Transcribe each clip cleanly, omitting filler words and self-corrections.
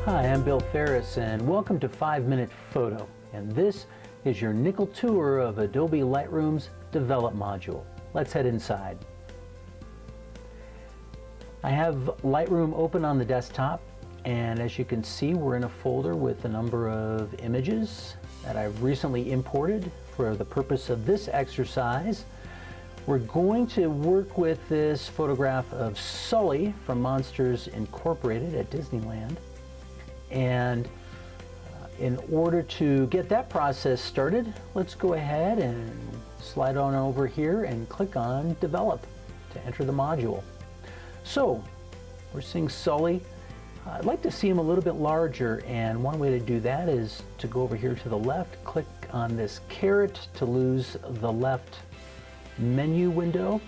Hi, I'm Bill Ferris and welcome to 5-Minute Photo, and this is your nickel tour of Adobe Lightroom's Develop Module. Let's head inside. I have Lightroom open on the desktop, and as you can see, we're in a folder with a number of images that I've recently imported for the purpose of this exercise. We're going to work with this photograph of Sully from Monsters Incorporated at Disneyland. And in order to get that process started, let's go ahead and slide on over here and click on Develop to enter the module. So we're seeing Sully. I'd like to see him a little bit larger, and one way to do that is to go over here to the left, click on this caret to lose the left menu window,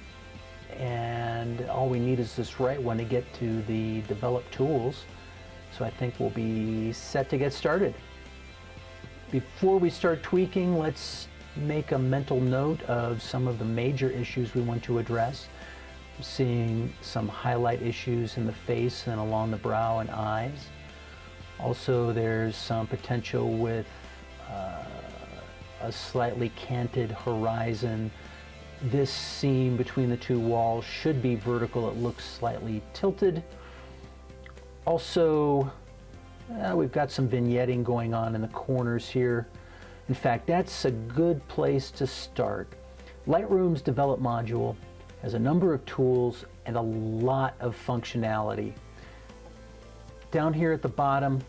and all we need is this right one to get to the Develop tools. So I think we'll be set to get started. Before we start tweaking, let's make a mental note of some of the major issues we want to address. I'm seeing some highlight issues in the face and along the brow and eyes. Also, there's some potential with a slightly canted horizon. This seam between the two walls should be vertical. It looks slightly tilted. Also, we've got some vignetting going on in the corners here. In fact, that's a good place to start. Lightroom's Develop Module has a number of tools and a lot of functionality. Down here at the bottom,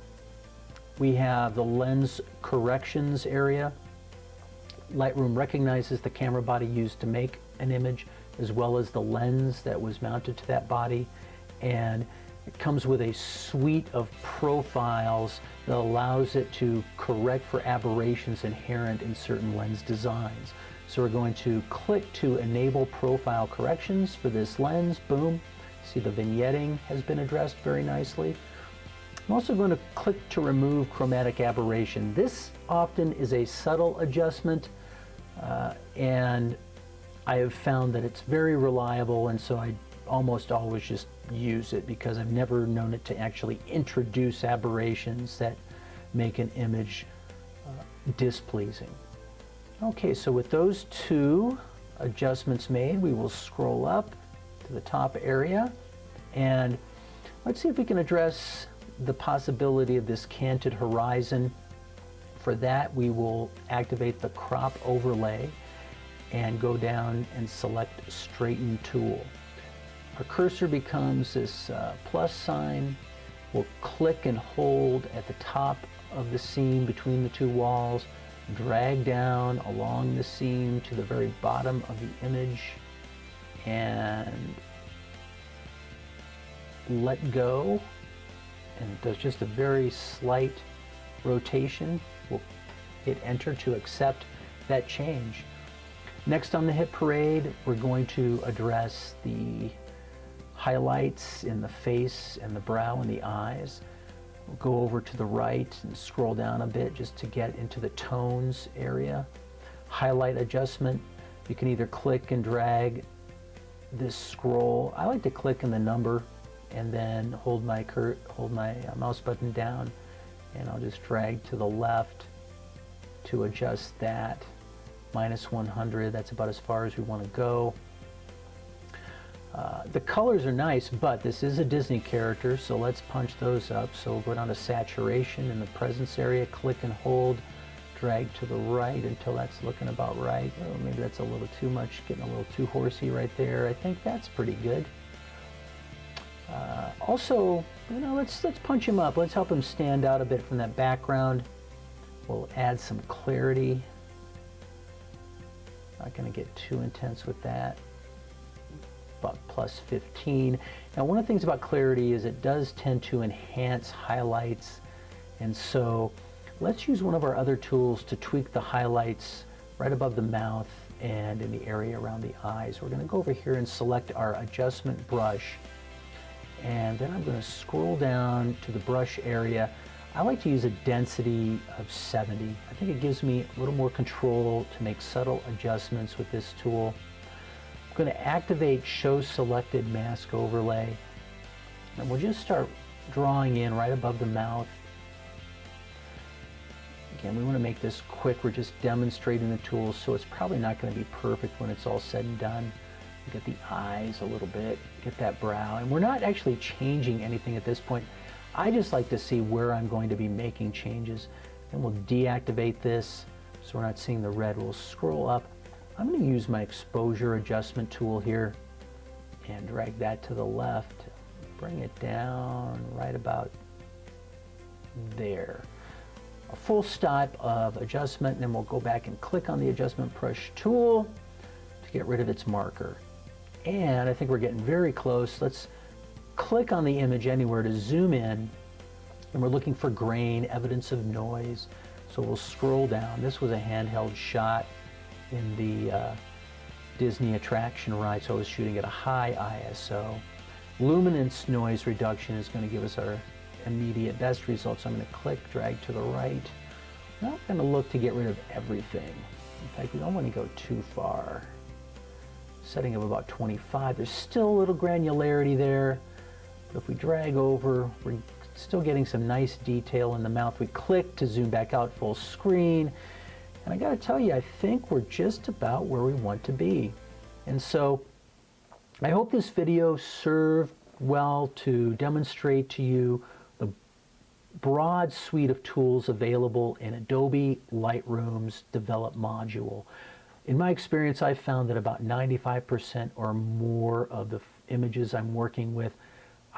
we have the lens corrections area. Lightroom recognizes the camera body used to make an image, as well as the lens that was mounted to that body, and it comes with a suite of profiles that allows it to correct for aberrations inherent in certain lens designs. So we're going to click to enable profile corrections for this lens. Boom. See, the vignetting has been addressed very nicely. I'm also going to click to remove chromatic aberration. This often is a subtle adjustment, and I have found that it's very reliable, and so I almost always just use it because I've never known it to actually introduce aberrations that make an image displeasing. Okay, so with those two adjustments made, we will scroll up to the top area, and let's see if we can address the possibility of this canted horizon. For that, we will activate the crop overlay and go down and select Straighten Tool. Our cursor becomes this plus sign. We'll click and hold at the top of the seam between the two walls, drag down along the seam to the very bottom of the image, and let go. And it does just a very slight rotation. We'll hit enter to accept that change. Next on the hit parade, we're going to address the highlights in the face and the brow and the eyes. We'll go over to the right and scroll down a bit just to get into the tones area. Highlight adjustment, you can either click and drag this scroll. I like to click in the number and then hold my mouse button down, and I'll just drag to the left to adjust that. -100, that's about as far as we want to go. The colors are nice, but this is a Disney character, so let's punch those up. So we'll go down to saturation in the presence area, click and hold, drag to the right until that's looking about right. Oh, maybe that's a little too much, getting a little too horsey right there. I think that's pretty good. Also, let's punch him up. Let's help him stand out a bit from that background. We'll add some clarity. Not going to get too intense with that. About +15. Now, one of the things about clarity is it does tend to enhance highlights, and so let's use one of our other tools to tweak the highlights right above the mouth and in the area around the eyes. We're going to go over here and select our adjustment brush, and then I'm going to scroll down to the brush area. I like to use a density of 70. I think it gives me a little more control to make subtle adjustments with this tool. I'm going to activate Show Selected Mask Overlay, and we'll just start drawing in right above the mouth. Again, we want to make this quick. We're just demonstrating the tools, so it's probably not going to be perfect when it's all said and done. Get the eyes a little bit, get that brow, and we're not actually changing anything at this point. I just like to see where I'm going to be making changes. And we'll deactivate this so we're not seeing the red. We'll scroll up. I'm going to use my exposure adjustment tool here and drag that to the left. Bring it down right about there. A full stop of adjustment, and then we'll go back and click on the adjustment brush tool to get rid of its marker. And I think we're getting very close. Let's click on the image anywhere to zoom in, and we're looking for grain, evidence of noise. So we'll scroll down. This was a handheld shot in the Disney attraction ride, so I was shooting at a high ISO. Luminance noise reduction is going to give us our immediate best results. I'm going to click, drag to the right. I'm not going to look to get rid of everything. In fact, we don't want to go too far. Setting of about 25. There's still a little granularity there. But if we drag over, we're still getting some nice detail in the mouth. We click to zoom back out full screen. And I got to tell you, I think we're just about where we want to be. And so I hope this video served well to demonstrate to you the broad suite of tools available in Adobe Lightroom's Develop module. In my experience, I've found that about 95% or more of the images I'm working with,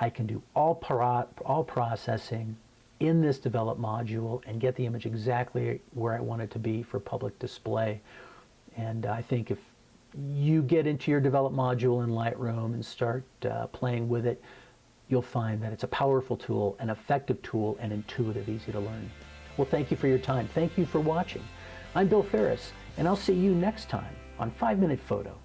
I can do all processing in this Develop module and get the image exactly where I want it to be for public display. And I think if you get into your Develop module in Lightroom and start playing with it, you'll find that it's a powerful tool, an effective tool, and intuitive, easy to learn. Well, thank you for your time. Thank you for watching. I'm Bill Ferris, and I'll see you next time on 5 Minute Photo.